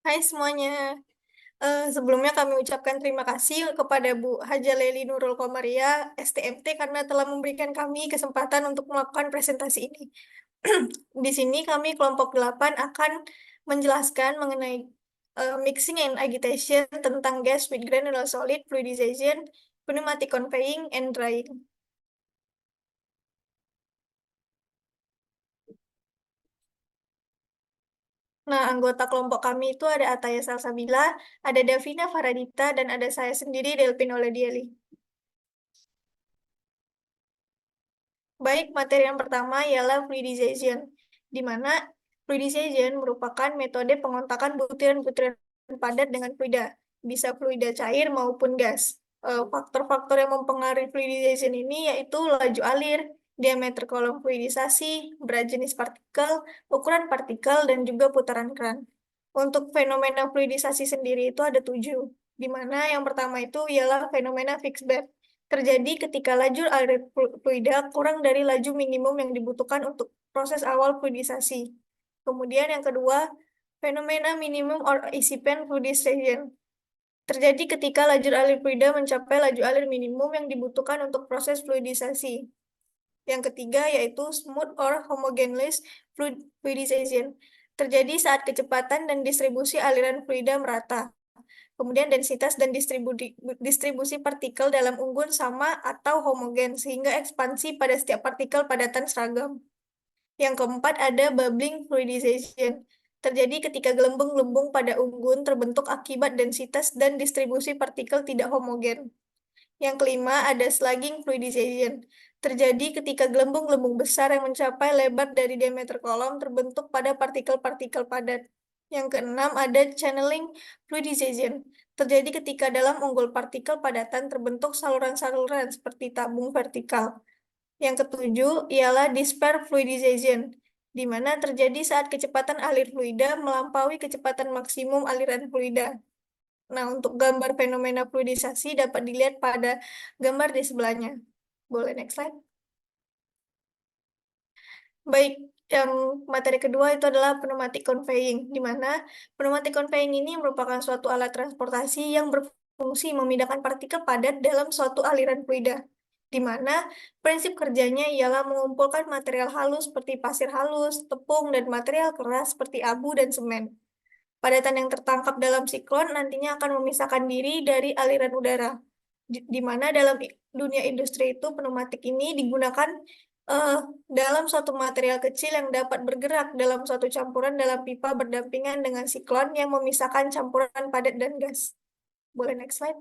Hai semuanya. Sebelumnya kami ucapkan terima kasih kepada Bu Haja Lely Nurul Komaria, STMT, karena telah memberikan kami kesempatan untuk melakukan presentasi ini. Di sini kami kelompok 8 akan menjelaskan mengenai mixing and agitation tentang gas with granular solid, fluidization, pneumatic conveying, and drying. Nah, anggota kelompok kami itu ada Ataya Salsabila, ada Davina Faradita, dan ada saya sendiri, Delpin Oledieli. Baik, materi yang pertama ialah fluidization, di mana fluidization merupakan metode pengontakan butiran-butiran padat dengan fluida, bisa fluida cair maupun gas. Faktor-faktor yang mempengaruhi fluidization ini yaitu laju alir, diameter kolom fluidisasi, berat jenis partikel, ukuran partikel, dan juga putaran keran. Untuk fenomena fluidisasi sendiri itu ada 7, di mana yang pertama itu ialah fenomena fixed bed. Terjadi ketika laju air fluida kurang dari laju minimum yang dibutuhkan untuk proses awal fluidisasi. Kemudian yang kedua, fenomena minimum or incipient fluidization. Terjadi ketika laju air fluida mencapai laju air minimum yang dibutuhkan untuk proses fluidisasi. Yang ketiga yaitu smooth or homogeneous fluidization. Terjadi saat kecepatan dan distribusi aliran fluida merata. Kemudian densitas dan distribusi partikel dalam unggun sama atau homogen, sehingga ekspansi pada setiap partikel padatan seragam. Yang keempat ada bubbling fluidization. Terjadi ketika gelembung-gelembung pada unggun terbentuk akibat densitas dan distribusi partikel tidak homogen. Yang kelima ada slugging fluidization. Terjadi ketika gelembung-gelembung besar yang mencapai lebar dari diameter kolom terbentuk pada partikel-partikel padat. Yang keenam ada channeling fluidization. Terjadi ketika dalam unggul partikel padatan terbentuk saluran-saluran seperti tabung vertikal. Yang ketujuh ialah disperse fluidization, di mana terjadi saat kecepatan alir fluida melampaui kecepatan maksimum aliran fluida. Nah, untuk gambar fenomena fluidisasi dapat dilihat pada gambar di sebelahnya. Boleh next slide. Baik, yang materi kedua itu adalah pneumatic conveying, di mana pneumatic conveying ini merupakan suatu alat transportasi yang berfungsi memindahkan partikel padat dalam suatu aliran fluida, di mana prinsip kerjanya ialah mengumpulkan material halus seperti pasir halus, tepung, dan material keras seperti abu dan semen. Padatan yang tertangkap dalam siklon nantinya akan memisahkan diri dari aliran udara, di mana dalam dunia industri itu pneumatik ini digunakan eh, dalam suatu material kecil yang dapat bergerak dalam suatu campuran dalam pipa berdampingan dengan siklon yang memisahkan campuran padat dan gas. Boleh next slide.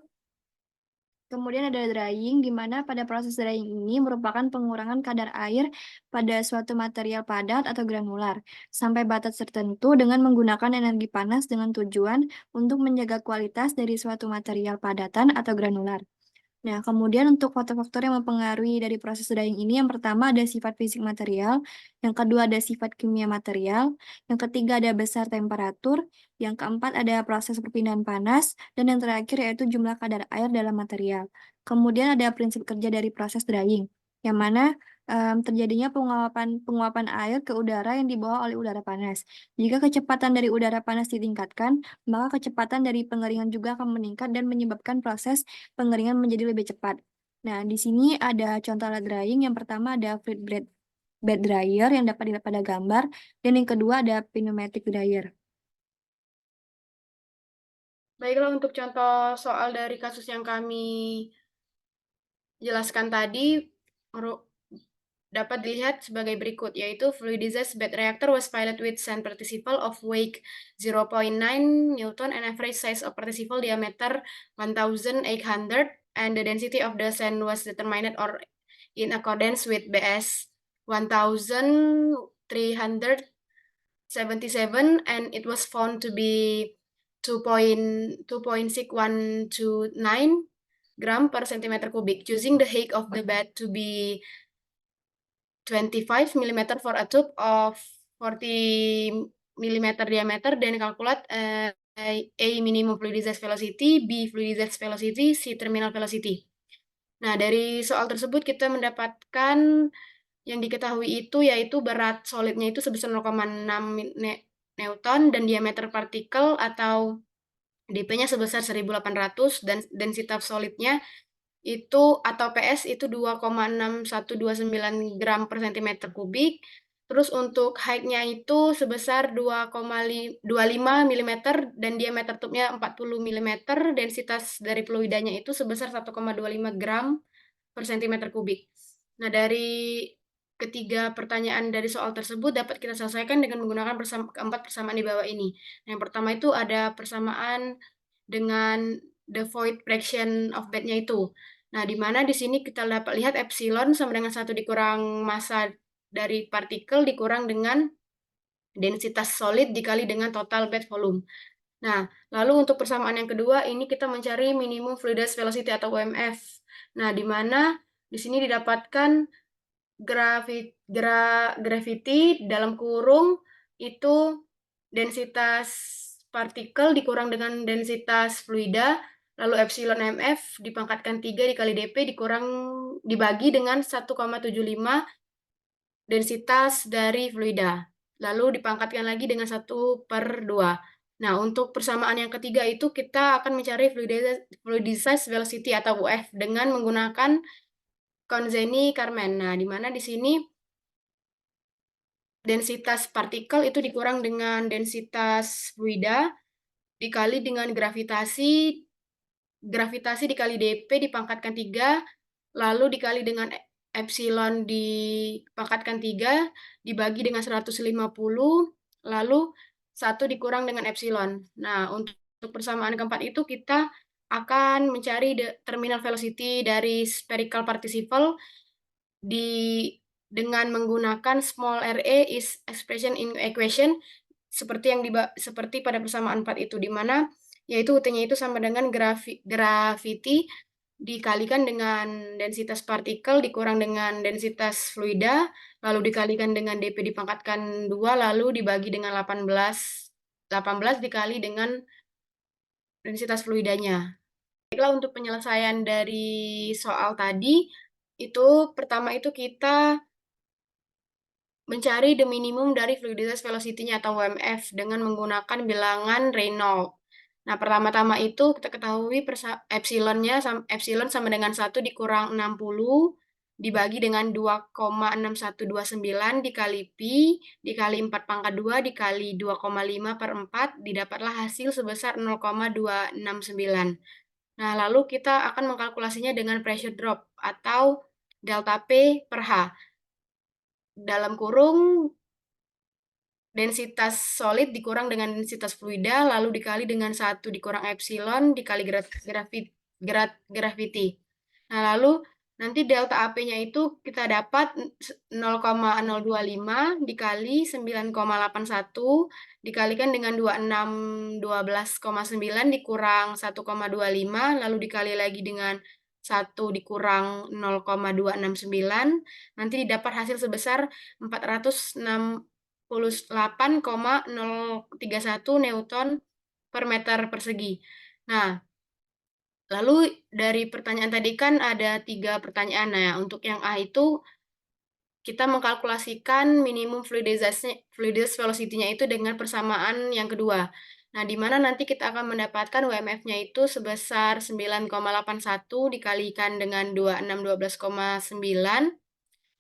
Kemudian ada drying, di mana pada proses drying ini merupakan pengurangan kadar air pada suatu material padat atau granular sampai batas tertentu dengan menggunakan energi panas dengan tujuan untuk menjaga kualitas dari suatu material padatan atau granular. Nah, kemudian untuk faktor-faktor yang mempengaruhi dari proses drying ini, yang pertama ada sifat fisik material, yang kedua ada sifat kimia material, yang ketiga ada besar temperatur, yang keempat ada proses perpindahan panas, dan yang terakhir yaitu jumlah kadar air dalam material. Kemudian ada prinsip kerja dari proses drying, yang mana terjadinya penguapan air ke udara yang dibawa oleh udara panas. Jika kecepatan dari udara panas ditingkatkan, maka kecepatan dari pengeringan juga akan meningkat dan menyebabkan proses pengeringan menjadi lebih cepat. Nah, di sini ada contoh alat drying. Yang pertama ada fluid bed dryer yang dapat dilihat pada gambar, dan yang kedua ada pneumatic dryer. Baiklah, untuk contoh soal dari kasus yang kami jelaskan tadi dapat dilihat sebagai berikut, yaitu fluidized bed reactor was pilot with sand participle of weight 0.9 Newton and average size of participle diameter 1,800 and the density of the sand was determined or in accordance with BS 1,377 and it was found to be 2.6129 gram per centimeter cubic, choosing the height of the bed to be 25 mm for a tube of 40 mm diameter, then calculate A minimum fluidized velocity, B fluidized velocity, C terminal velocity. Nah, dari soal tersebut kita mendapatkan yang diketahui itu yaitu berat solidnya itu sebesar 0,6 Newton dan diameter partikel atau dP-nya sebesar 1800 dan densitas solidnya itu atau PS itu 2,6129 gram per cm kubik. Terus untuk height-nya itu sebesar 2,25 mm dan diameter tubnya 40 mm. Densitas dari fluidanya itu sebesar 1,25 gram per cm kubik. Nah, dari ketiga pertanyaan dari soal tersebut dapat kita selesaikan dengan menggunakan keempat persamaan di bawah ini. Yang pertama itu ada persamaan dengan the void fraction of bed-nya itu. Nah, di mana di sini kita dapat lihat epsilon sama dengan 1 dikurang massa dari partikel dikurang dengan densitas solid dikali dengan total bed volume. Nah, lalu untuk persamaan yang kedua, ini kita mencari minimum fluidized velocity atau UMF. Nah, di mana di sini didapatkan gravity dalam kurung itu densitas partikel dikurang dengan densitas fluida, lalu epsilon mf dipangkatkan 3 dikali dp dibagi dengan 1,75 densitas dari fluida, lalu dipangkatkan lagi dengan 1/2. Nah, untuk persamaan yang ketiga itu kita akan mencari fluidized velocity atau UF dengan menggunakan Konzeni-Karman. Nah, di mana di sini densitas partikel itu dikurang dengan densitas fluida dikali dengan gravitasi dikali dp dipangkatkan 3, lalu dikali dengan epsilon dipangkatkan 3, dibagi dengan 150, lalu 1 dikurang dengan epsilon. Nah, untuk persamaan keempat itu kita akan mencari terminal velocity dari spherical participle dengan menggunakan small ra is expression in equation seperti pada persamaan 4 itu, di mana yaitu UT-nya itu sama dengan gravity dikalikan dengan densitas partikel dikurang dengan densitas fluida, lalu dikalikan dengan dp dipangkatkan 2, lalu dibagi dengan 18 dikali dengan densitas fluidanya. Baiklah, untuk penyelesaian dari soal tadi, itu pertama itu kita mencari the minimum dari fluidized velocity-nya atau UMF dengan menggunakan bilangan Reynolds. Nah, pertama-tama itu kita ketahui epsilon sama dengan 1 dikurang 60 dibagi dengan 2,6129 dikali pi dikali 4 pangkat 2 dikali 2,5/4 didapatlah hasil sebesar 0,269. Nah, lalu kita akan mengkalkulasinya dengan pressure drop atau delta P per H. Dalam kurung densitas solid dikurang dengan densitas fluida, lalu dikali dengan 1 dikurang epsilon dikali gravity. Nah, lalu nanti delta AP-nya itu kita dapat 0,025 dikali 9,81 dikalikan dengan 2612,9 dikurang 1,25, lalu dikali lagi dengan 1 dikurang 0,269, nanti didapat hasil sebesar 468,031 Newton per meter persegi. Nah, lalu dari pertanyaan tadi kan ada 3 pertanyaan. Nah, untuk yang A itu kita mengkalkulasikan minimum fluidized velocity-nya itu dengan persamaan yang kedua. Nah, di mana nanti kita akan mendapatkan UMF-nya itu sebesar 9,81 dikalikan dengan 2612,9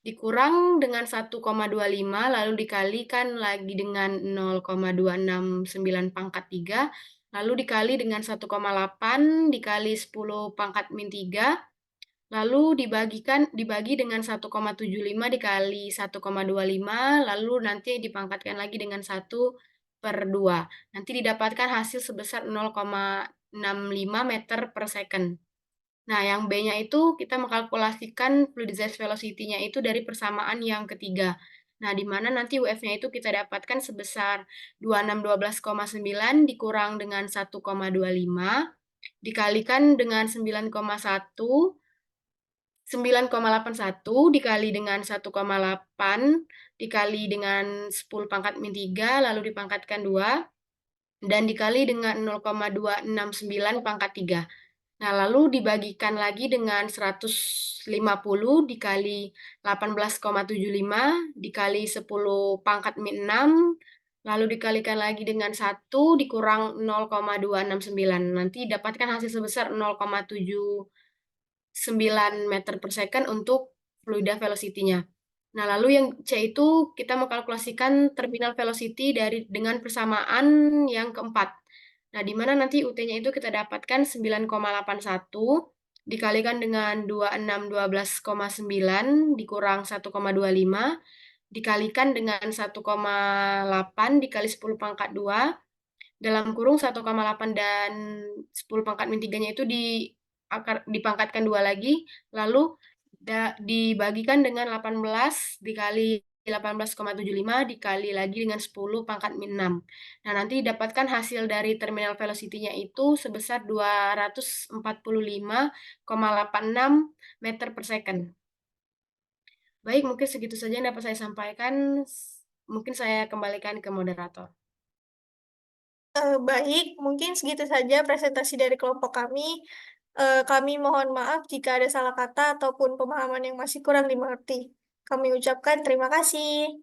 dikurang dengan 1,25 lalu dikalikan lagi dengan 0,269 pangkat 3 lalu dikali dengan 1,8 dikali 10 pangkat min 3 lalu dibagi dengan 1,75 dikali 1,25 lalu nanti dipangkatkan lagi dengan 1/2. Nanti didapatkan hasil sebesar 0,65 meter per second. Nah, yang B-nya itu kita mengkalkulasikan fluidized velocity-nya itu dari persamaan yang ketiga. Nah, di mana nanti UF-nya itu kita dapatkan sebesar 2612,9 dikurang dengan 1,25 dikalikan dengan 9,81 dikali dengan 1,8 dikali dengan 10 pangkat min 3 lalu dipangkatkan 2 dan dikali dengan 0,269 pangkat 3. Nah, lalu dibagikan lagi dengan 150 dikali 18,75 dikali 10 pangkat min 6 lalu dikalikan lagi dengan 1 dikurang 0,269. Nanti dapatkan hasil sebesar 0,79 meter per second untuk fluida velocity-nya. Nah, lalu yang C itu kita mengkalkulasikan terminal velocity dengan persamaan yang keempat. Nah, di mana nanti UT-nya itu kita dapatkan 9,81 dikalikan dengan 2612,9 dikurang 1,25 dikalikan dengan 1,8 dikali 10 pangkat 2 dalam kurung 1,8 dan 10 pangkat min 3-nya itu dipangkatkan 2 lagi, lalu dibagikan dengan 18 dikali 18,75 dikali lagi dengan 10 pangkat min 6. Nah, nanti dapatkan hasil dari terminal velocity-nya itu sebesar 245,86 meter per second. Baik, mungkin segitu saja yang dapat saya sampaikan. Mungkin saya kembalikan ke moderator. Baik, mungkin segitu saja presentasi dari kelompok kami. Kami mohon maaf jika ada salah kata ataupun pemahaman yang masih kurang dimengerti. Kami ucapkan terima kasih.